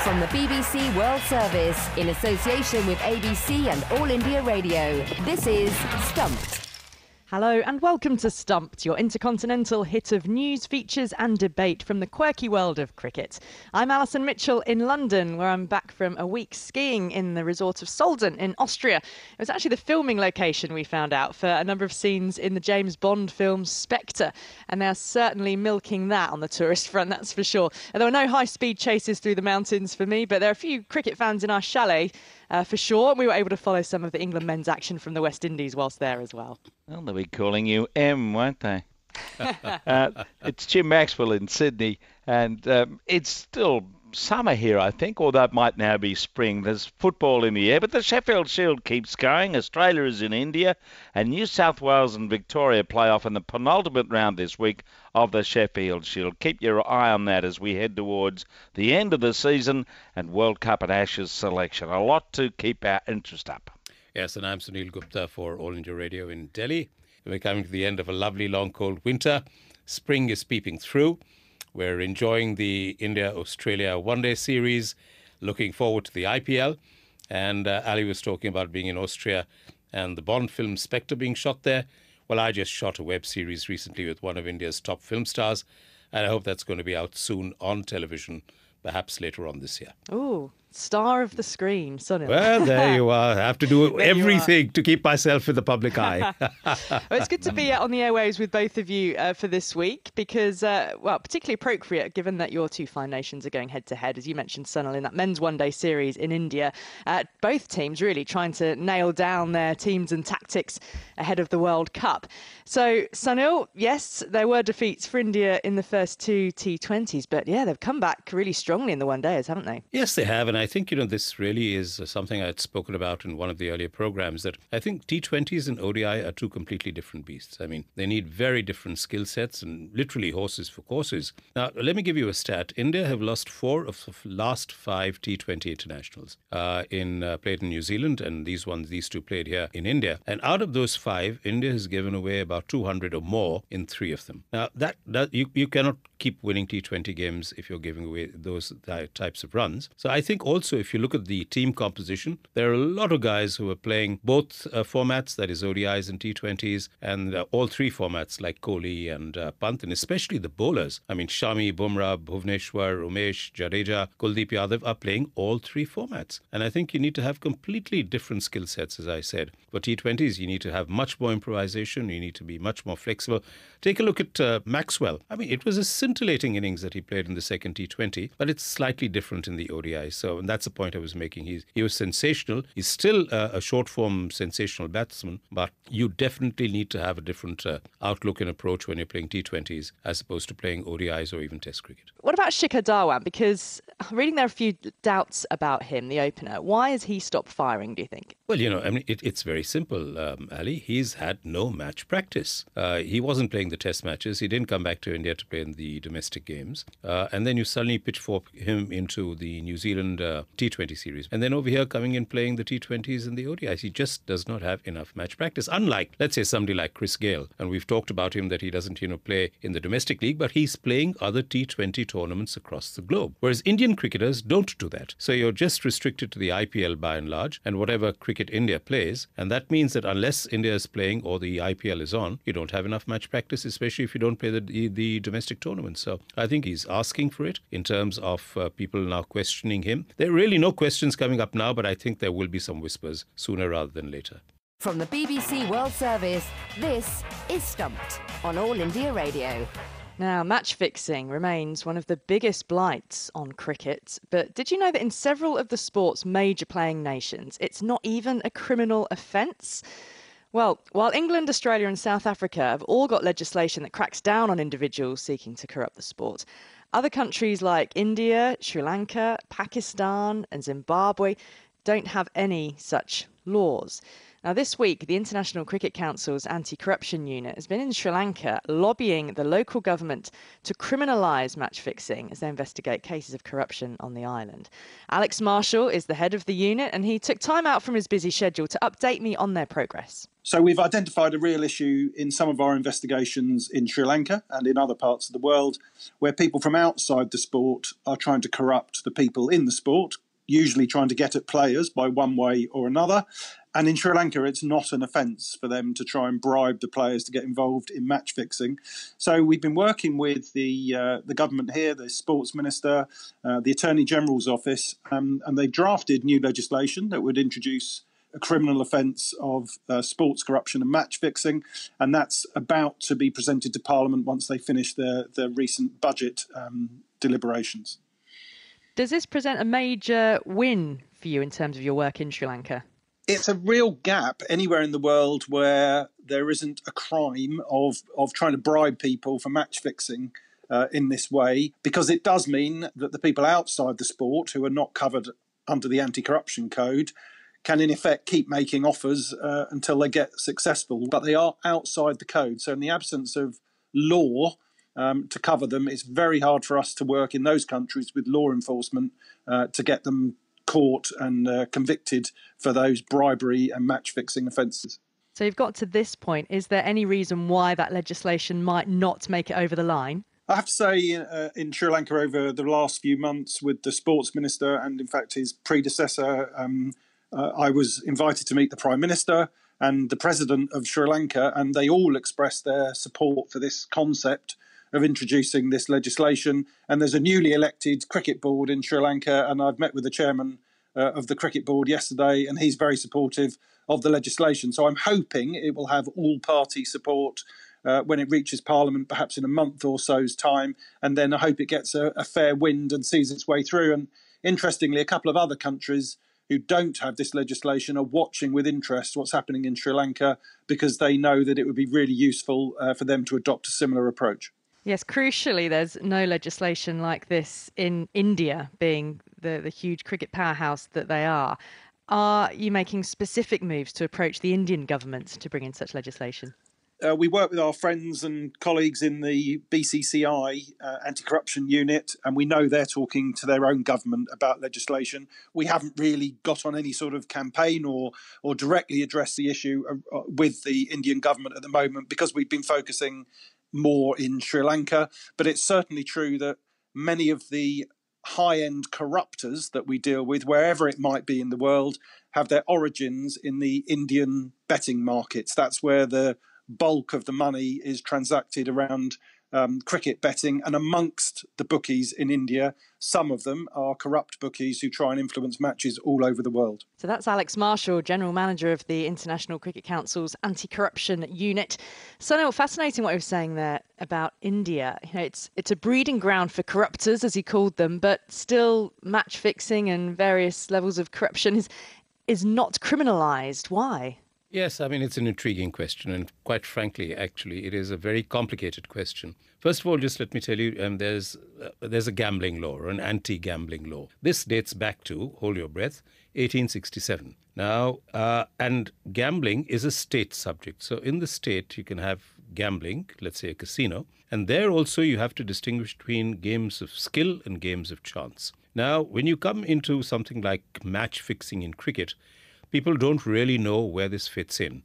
From the BBC World Service, in association with ABC and All India Radio, this is Stumped. Hello and welcome to Stumped, your intercontinental hit of news, features and debate from the quirky world of cricket. I'm Alison Mitchell in London, where I'm back from a week skiing in the resort of Solden in Austria. It was actually the filming location, we found out, for a number of scenes in the James Bond film Spectre, and they're certainly milking that on the tourist front, that's for sure. There were no high-speed chases through the mountains for me, but there are a few cricket fans in our chalet for sure, and we were able to follow some of the England men's action from the West Indies whilst there as well. Well, they'll be calling you M, won't they? It's Jim Maxwell in Sydney, and it's still summer here, I think, although it might now be spring. There's football in the air, but the Sheffield Shield keeps going. Australia is in India, and New South Wales and Victoria play off in the penultimate round this week of the Sheffield Shield. Keep your eye on that as we head towards the end of the season and World Cup and Ashes selection. A lot to keep our interest up. Yes, and I'm Sunil Gupta for All India Radio in Delhi. We're coming to the end of a lovely, long, cold winter. Spring is peeping through. We're enjoying the India-Australia one-day series, looking forward to the IPL. And Ali was talking about being in Austria and the Bond film Spectre being shot there. Well, I just shot a web series recently with one of India's top film stars, and I hope that's going to be out soon on television, perhaps later on this year. Ooh. Star of the screen, Sunil. Well, there you are. I have to do everything to keep myself in the public eye. Well, it's good to be on the airwaves with both of you for this week because, well, particularly appropriate given that your two fine nations are going head-to-head, as you mentioned, Sunil, in that men's one-day series in India. Both teams really trying to nail down their teams and tactics ahead of the World Cup. So, Sunil, yes, there were defeats for India in the first two T20s, but yeah, they've come back really strongly in the one-days, haven't they? Yes, they have, and I think, this really is something I had spoken about in one of the earlier programs, that I think T20s and ODI are two completely different beasts. I mean, they need very different skill sets and literally horses for courses. Now, let me give you a stat. India have lost 4 of the last 5 T20 internationals played in New Zealand, and these two played here in India. And out of those 5, India has given away about 200 or more in 3 of them. Now, that you cannot keep winning T20 games if you're giving away those types of runs. So I think also if you look at the team composition, there are a lot of guys who are playing both formats, that is ODIs and T20s, and all 3 formats like Kohli and Pant, and especially the bowlers. I mean, Shami, Bumrah, Bhuvneshwar, Umesh, Jadeja, Kuldeep Yadav are playing all 3 formats. And I think you need to have completely different skill sets, as I said. For T20s, you need to have much more improvisation. You need to be much more flexible. Take a look at Maxwell. I mean, it was a scintillating innings that he played in the second T20, but it's slightly different in the ODI. So and that's the point I was making. He was sensational. He's still a short-form sensational batsman, but you definitely need to have a different outlook and approach when you're playing T20s as opposed to playing ODIs or even Test cricket. What about Shikhar Dhawan? Because reading there are a few doubts about him, the opener. Why has he stopped firing, do you think? Well, I mean, it's very simple, Ali. He's had no match practice. He wasn't playing the Test matches. He didn't come back to India to play in the domestic games. And then you suddenly pitchfork him into the New Zealand T20 series. And then over here coming in playing the T20s and the ODIs. He just does not have enough match practice. Unlike, let's say, somebody like Chris Gayle. And we've talked about him that he doesn't, play in the domestic league, but he's playing other T20 tournaments across the globe. Whereas Indian cricketers don't do that. So you're just restricted to the IPL by and large and whatever cricket India plays. And that means that unless India is playing or the IPL is on, you don't have enough match practice, especially if you don't play the domestic tournament. So I think he's asking for it in terms of people now questioning him. There are really no questions coming up now, but I think there will be some whispers sooner rather than later. From the BBC World Service, this is Stumped on All India Radio. Now, match fixing remains one of the biggest blights on cricket. But did you know that in several of the sport's major playing nations, it's not even a criminal offence? Well, while England, Australia and South Africa have all got legislation that cracks down on individuals seeking to corrupt the sport, other countries like India, Sri Lanka, Pakistan and Zimbabwe don't have any such laws. Now, this week, the International Cricket Council's anti-corruption unit has been in Sri Lanka lobbying the local government to criminalise match fixing as they investigate cases of corruption on the island. Alex Marshall is the head of the unit and he took time out from his busy schedule to update me on their progress. So we've identified a real issue in some of our investigations in Sri Lanka and in other parts of the world where people from outside the sport are trying to corrupt the people in the sport, usually trying to get at players by one way or another. And in Sri Lanka, it's not an offence for them to try and bribe the players to get involved in match fixing. So we've been working with the government here, the sports minister, the Attorney General's office, and they drafted new legislation that would introduce a criminal offence of sports corruption and match fixing, and that's about to be presented to Parliament once they finish their recent budget deliberations. Does this present a major win for you in terms of your work in Sri Lanka? It's a real gap anywhere in the world where there isn't a crime of trying to bribe people for match fixing in this way, because it does mean that the people outside the sport who are not covered under the anti-corruption code can in effect keep making offers until they get successful, but they are outside the code. So in the absence of law to cover them, it's very hard for us to work in those countries with law enforcement to get them caught and convicted for those bribery and match-fixing offences. So you've got to this point. Is there any reason why that legislation might not make it over the line? I have to say, in Sri Lanka over the last few months with the sports minister and, in fact, his predecessor, I was invited to meet the Prime Minister and the President of Sri Lanka, and they all expressed their support for this concept of introducing this legislation. And there's a newly elected cricket board in Sri Lanka, and I've met with the chairman of the cricket board yesterday, and he's very supportive of the legislation. So I'm hoping it will have all-party support when it reaches Parliament, perhaps in a month or so's time, and then I hope it gets a fair wind and sees its way through. And interestingly, a couple of other countries who don't have this legislation are watching with interest what's happening in Sri Lanka, because they know that it would be really useful for them to adopt a similar approach. Yes, crucially, there's no legislation like this in India, being the huge cricket powerhouse that they are. Are you making specific moves to approach the Indian government to bring in such legislation? We work with our friends and colleagues in the BCCI anti-corruption unit, and we know they're talking to their own government about legislation. We haven't really got on any sort of campaign or directly addressed the issue with the Indian government at the moment, because we've been focusing more in Sri Lanka. But it's certainly true that many of the high-end corruptors that we deal with, wherever it might be in the world, have their origins in the Indian betting markets. That's where the bulk of the money is transacted around cricket betting, and amongst the bookies in India, some of them are corrupt bookies who try and influence matches all over the world. So that's Alex Marshall, General Manager of the International Cricket Council's Anti-Corruption Unit. Sunil, fascinating what you were saying there about India. You know, it's a breeding ground for corruptors, as he called them, but still match fixing and various levels of corruption is not criminalised. Why? Yes, I mean, it's an intriguing question, and quite frankly, actually, it is a very complicated question. First of all, just let me tell you, there's a gambling law, or an anti-gambling law. This dates back to, hold your breath, 1867. Now, and gambling is a state subject. So in the state, you can have gambling, let's say a casino, and there also you have to distinguish between games of skill and games of chance. Now, when you come into something like match fixing in cricket, people don't really know where this fits in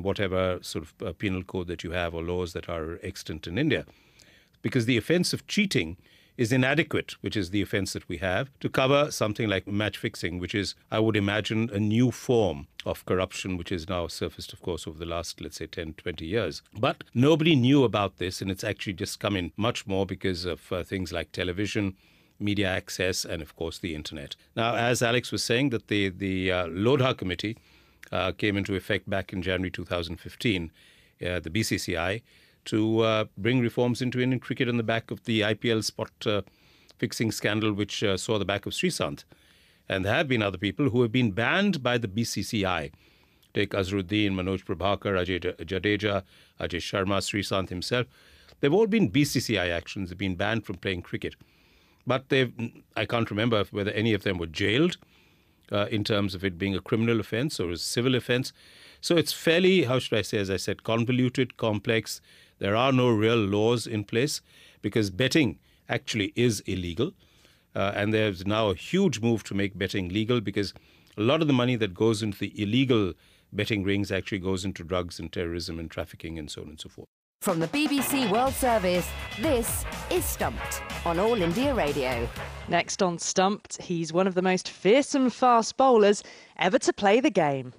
whatever sort of penal code that you have or laws that are extant in India. Because the offence of cheating is inadequate, which is the offence that we have, to cover something like match fixing, which is, I would imagine, a new form of corruption, which is now surfaced, of course, over the last, let's say, 10, 20 years. But nobody knew about this, and it's actually just come in much more because of things like television, media access, and of course the internet. Now, as Alex was saying, that the Lodha Committee came into effect back in January 2015, the BCCI, to bring reforms into Indian cricket on the back of the IPL spot fixing scandal, which saw the back of Sreesanth. And there have been other people who have been banned by the BCCI. Take Azharuddin, Manoj Prabhakar, Ajay Jadeja, Ajay Sharma, Sreesanth himself. They've all been BCCI actions. They've been banned from playing cricket. But I can't remember whether any of them were jailed in terms of it being a criminal offence or a civil offence. So it's fairly, how should I say, as I said, convoluted, complex. There are no real laws in place because betting actually is illegal. And there's now a huge move to make betting legal, because a lot of the money that goes into the illegal betting rings actually goes into drugs and terrorism and trafficking and so on and so forth. From the BBC World Service, this is Stumped on All India Radio. Next on Stumped, he's one of the most fearsome fast bowlers ever to play the game.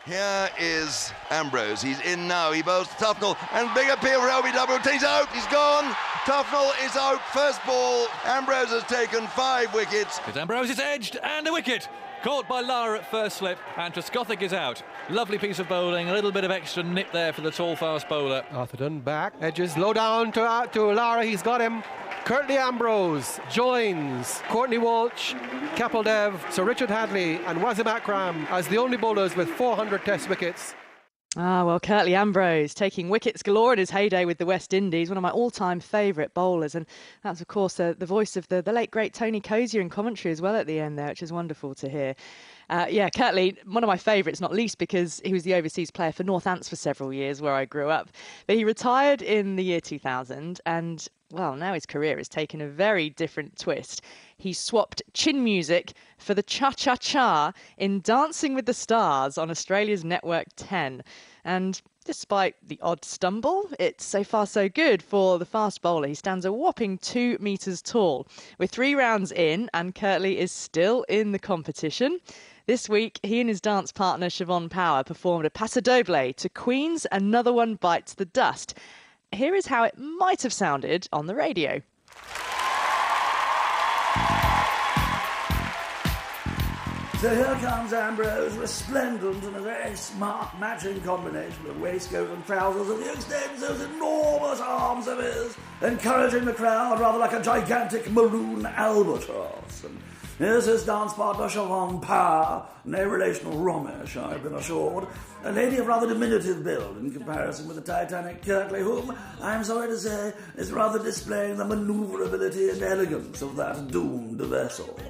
Here is Ambrose. He's in now. He bowls to Tufnell. And big appeal for LBW. He's out. He's gone. Tufnell is out. First ball. Ambrose has taken 5 wickets. It's Ambrose is edged and a wicket. Caught by Lara at first slip, and Trescothick is out. Lovely piece of bowling, a little bit of extra nip there for the tall fast bowler. Atherton back, edges low down to Lara, he's got him. Curtly Ambrose joins Courtney Walsh, Kapil Dev, Sir Richard Hadley and Wasim Akram as the only bowlers with 400 test wickets. Ah, well, Curtly Ambrose taking wickets galore in his heyday with the West Indies, one of my all-time favourite bowlers. And that's, of course, the voice of the late, great Tony Cozier in commentary as well at the end there, which is wonderful to hear. Yeah, Curtly, one of my favourites, not least because he was the overseas player for Northants for several years, where I grew up. But he retired in the year 2000 and, well, now his career has taken a very different twist. He swapped chin music for the cha-cha-cha in Dancing with the Stars on Australia's Network 10. And despite the odd stumble, it's so far so good for the fast bowler. He stands a whopping 2 metres tall. We're 3 rounds in and Curtly is still in the competition. This week, he and his dance partner Siobhan Power performed a paso doble to Queen's Another One Bites the Dust. Here is how it might have sounded on the radio. So here comes Ambrose, resplendent in a very smart matching combination of waistcoat and trousers, and he extends those enormous arms of his, encouraging the crowd rather like a gigantic maroon albatross. And here's his dance partner Siobhan Power, no relation of Romesh, I've been assured, a lady of rather diminutive build in comparison with the Titanic Curtly, whom, I'm sorry to say, is rather displaying the manoeuvrability and elegance of that doomed vessel.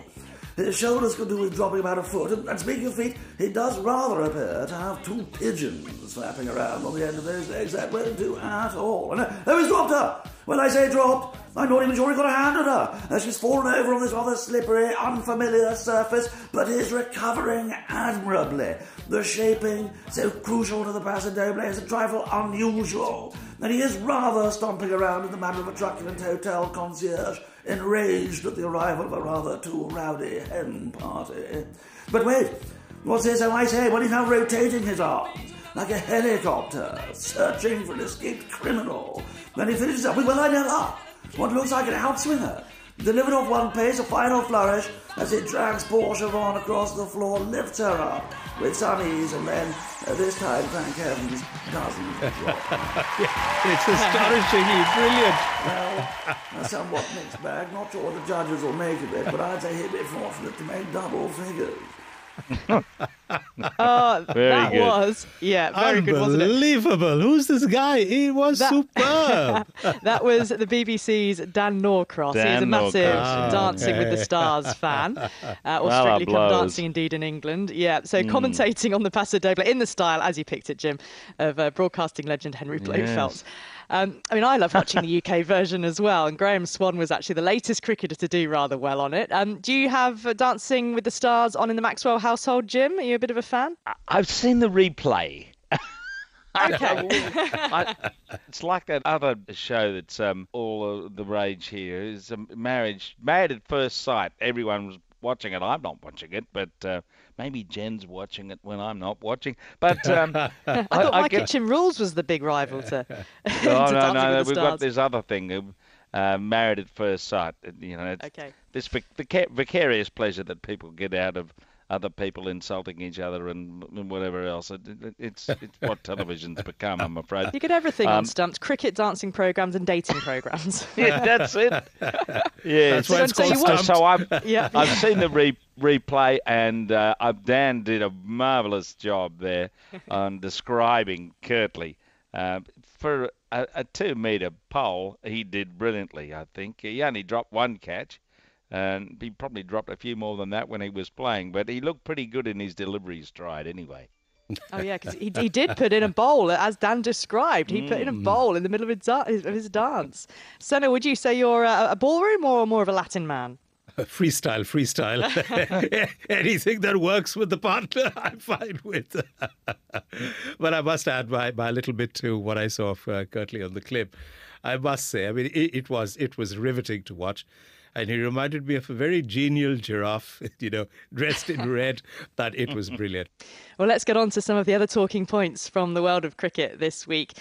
His shoulders could do with dropping about a foot, and speaking of feet, he does rather appear to have 2 pigeons flapping around on the end of those legs that won't do at all. And he's dropped her! When I say dropped, I'm not even sure he got a hand on her, as she's fallen over on this rather slippery, unfamiliar surface, but is recovering admirably. The shaping, so crucial to the paso doble, is a trifle unusual, and he is rather stomping around in the manner of a truculent hotel concierge, enraged at the arrival of a rather too rowdy hen party. But wait, what's this? Oh, I say, when he's now rotating his arms, like a helicopter, searching for an escaped criminal. Then he finishes up with, well, I never, what looks like an outswinger. Delivered off one pace, a final flourish, as he drags poor Siobhan across the floor, lifts her up with some ease, and then, this time, thank heavens, doesn't drop. It's astonishingly brilliant. Well, a somewhat mixed bag. Not sure what the judges will make of it, but I'd say he'd be fortunate to make double figures. Oh, Very that good. was, yeah, very good, wasn't it? Unbelievable. Who's this guy? He was superb. That was the BBC's Dan Norcross. He's a Dan massive Norcross. Dancing with the Stars fan. Or Strictly Come Dancing indeed in England. Yeah, so commentating on the paso doble in the style, as you picked it, Jim, of broadcasting legend Henry Blofeld. I mean, I love watching the UK version as well, and Graham Swan was actually the latest cricketer to do rather well on it. Do you have Dancing with the Stars on in the Maxwell household, Jim? Are you a bit of a fan? I've seen the replay. Okay. It's like that other show that's all the rage here is Married at First Sight. Everyone was watching it. I'm not watching it, but maybe Jen's watching it when I'm not watching. But I thought My Kitchen Rules was the big rival to, to no. Dancing with the We've Stars. got this other thing, Married at First Sight. You know, this vicarious pleasure that people get out of other people insulting each other and whatever else. It's what television's become, I'm afraid. You get everything on Stumped: cricket, dancing programs, and dating programs. Yeah, that's it. Yeah, That's why it's called Stumped. So I've seen the replay, and Dan did a marvellous job there on describing Curtly. For a 2-metre pole, he did brilliantly, I think. He only dropped 1 catch. And he probably dropped a few more than that when he was playing, but he looked pretty good in his delivery stride anyway. Oh, yeah, because he did put in a bowl, as Dan described. He put in a bowl in the middle of his dance. Sunil, would you say you're a ballroom or more of a Latin man? Freestyle. Anything that works with the partner, I'm fine with. But I must add my little bit to what I saw of Curtly on the clip. I must say, I mean, it was riveting to watch. And he reminded me of a very genial giraffe, dressed in red. That it was brilliant. Well, let's get on to some of the other talking points from the world of cricket this week.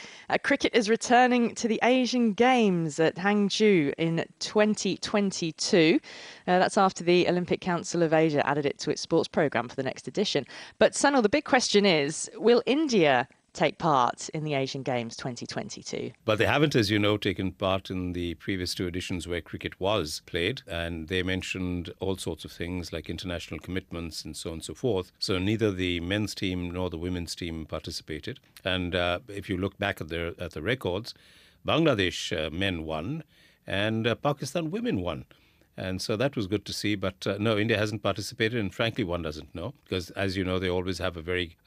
Cricket is returning to the Asian Games at Hangzhou in 2022. That's after the Olympic Council of Asia added it to its sports programme for the next edition. But Sunil, the big question is, will India take part in the Asian Games 2022? But they haven't, as you know, taken part in the previous two editions where cricket was played. And they mentioned all sorts of things like international commitments and so on and so forth. So neither the men's team nor the women's team participated. And if you look back at the records, Bangladesh men won and Pakistan women won. And so that was good to see. But no, India hasn't participated. And frankly, one doesn't know because, as you know, they always have a very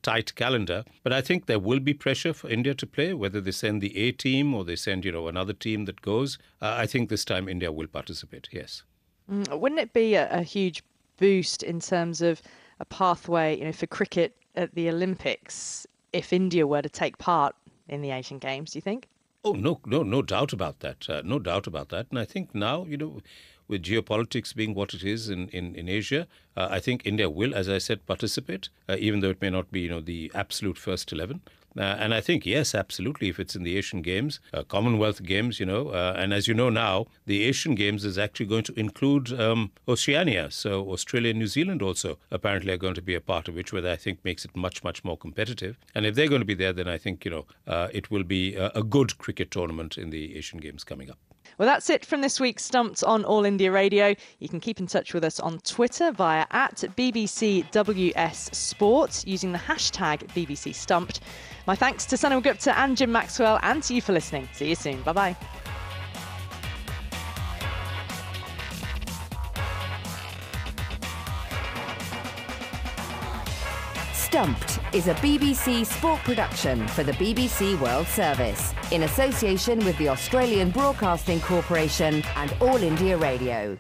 tight calendar. But I think there will be pressure for India to play, whether they send the A team or they send, another team that goes. I think this time India will participate, yes. Wouldn't it be a huge boost in terms of a pathway, for cricket at the Olympics if India were to take part in the Asian Games, do you think? Oh, no doubt about that. No doubt about that. And I think now, with geopolitics being what it is in Asia, I think India will, as I said, participate, even though it may not be, the absolute first 11. And I think, yes, absolutely, if it's in the Asian Games, Commonwealth Games, and as you know now, the Asian Games is actually going to include Oceania. So Australia and New Zealand also apparently are going to be a part of which, where I think makes it much, much more competitive. And if they're going to be there, then I think, it will be a good cricket tournament in the Asian Games coming up. Well, that's it from this week's Stumped on All India Radio. You can keep in touch with us on Twitter via @BBCWS Sport using the hashtag BBC Stumped. My thanks to Sunil Gupta and Jim Maxwell, and to you for listening. See you soon. Bye-bye. Stumped is a BBC sport production for the BBC World Service in association with the Australian Broadcasting Corporation and All India Radio.